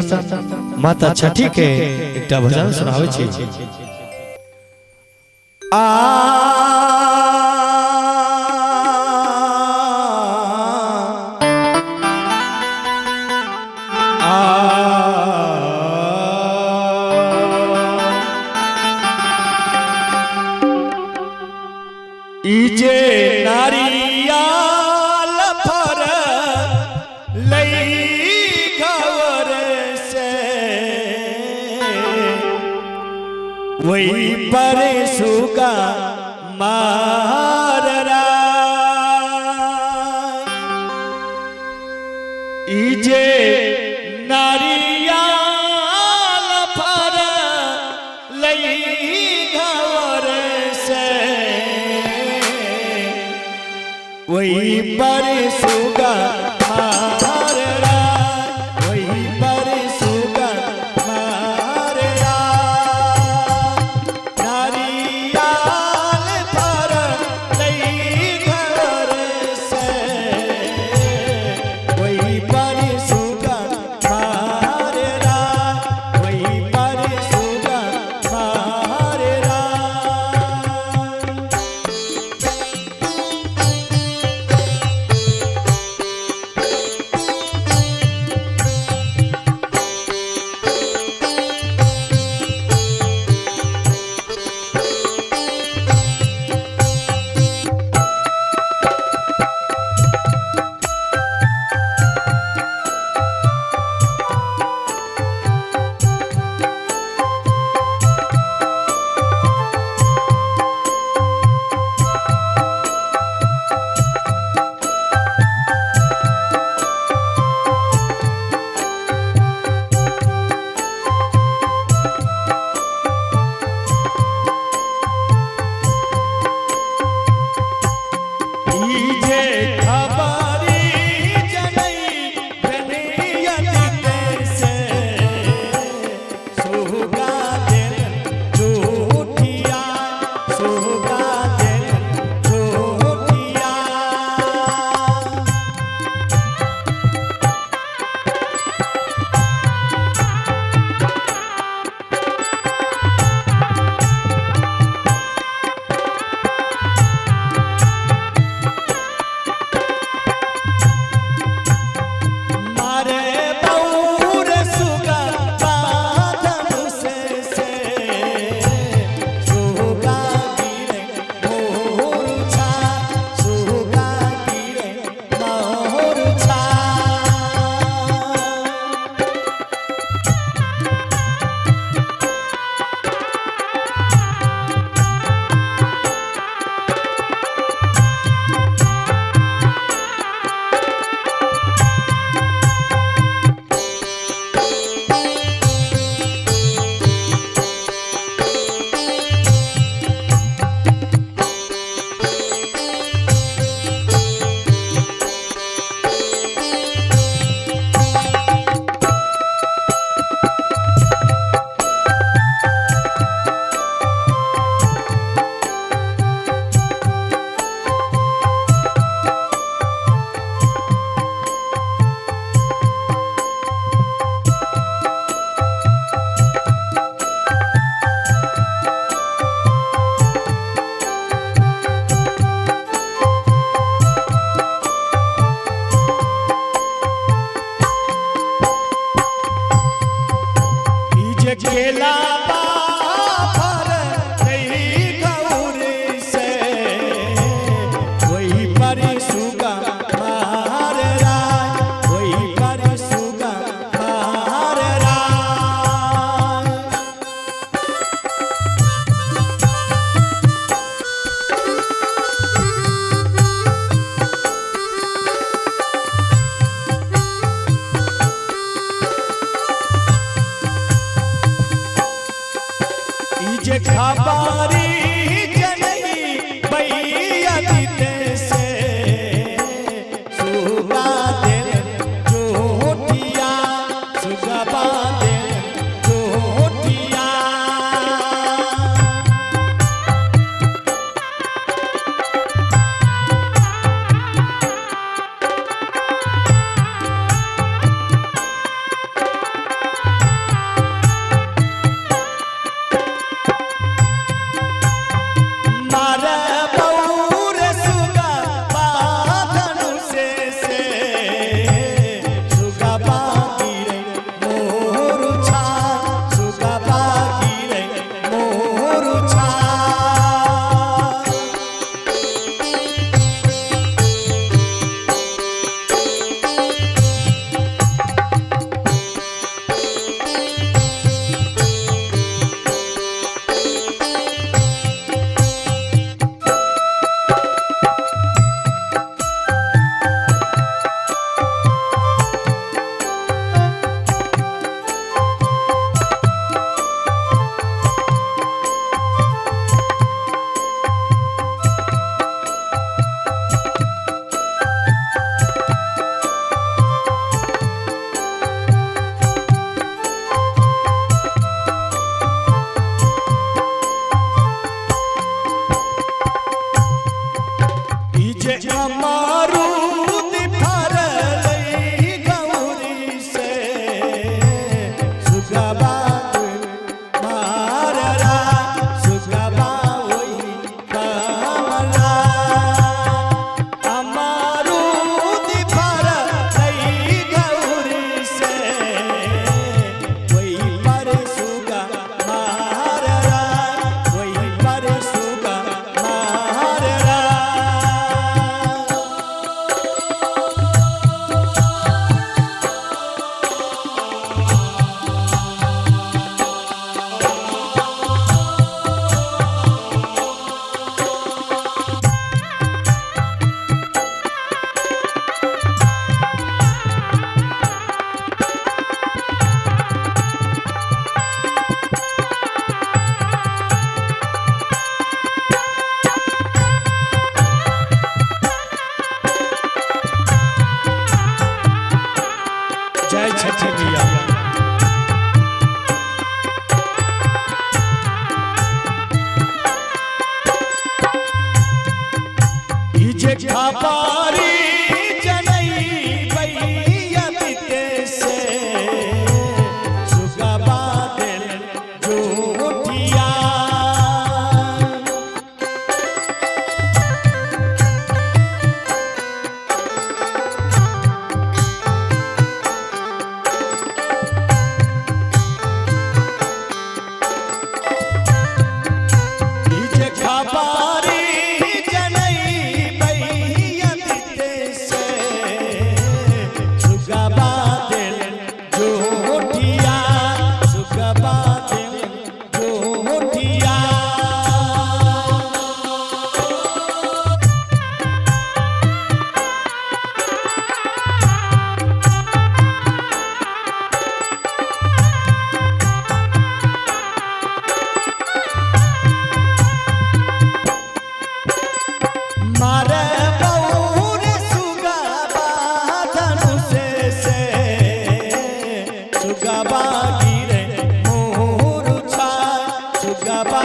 संग माता छठी के एकटा भजन सुनावे छी। इजे नारियल फर लई घवर से वही पर सुगा माररा। इजे नारियल फर लई घवर से वही पर सुगा माररा, वही पर सुगा माररा। नारियल फर लई घर से वही पर सुगा माररा, वही पर सुगा माररा। केला बाफर नहीं गौर से वही पर सुगा माररा, वही पर सुगा माररा। इजे खबारी जननी भैया दीते से सुगा दिल जोटिया, सुगा बादिल जोटिया। सुगबा माररा सुगबा वही कमला अमारू दीपार लई गौरी से वही पर सुगा माररा वही पर सुगा माररा जय छठी मैया इजे खापारी जनई भैया बीते से सुगबा दिल जोटिया इजे खापारी जनई भैया बीते से सुगबा दिल जोटिया सुगबा दिल जोटिया मारे बौर सुगबा धनुष से सुगबा गिरे मोर छा सुगबा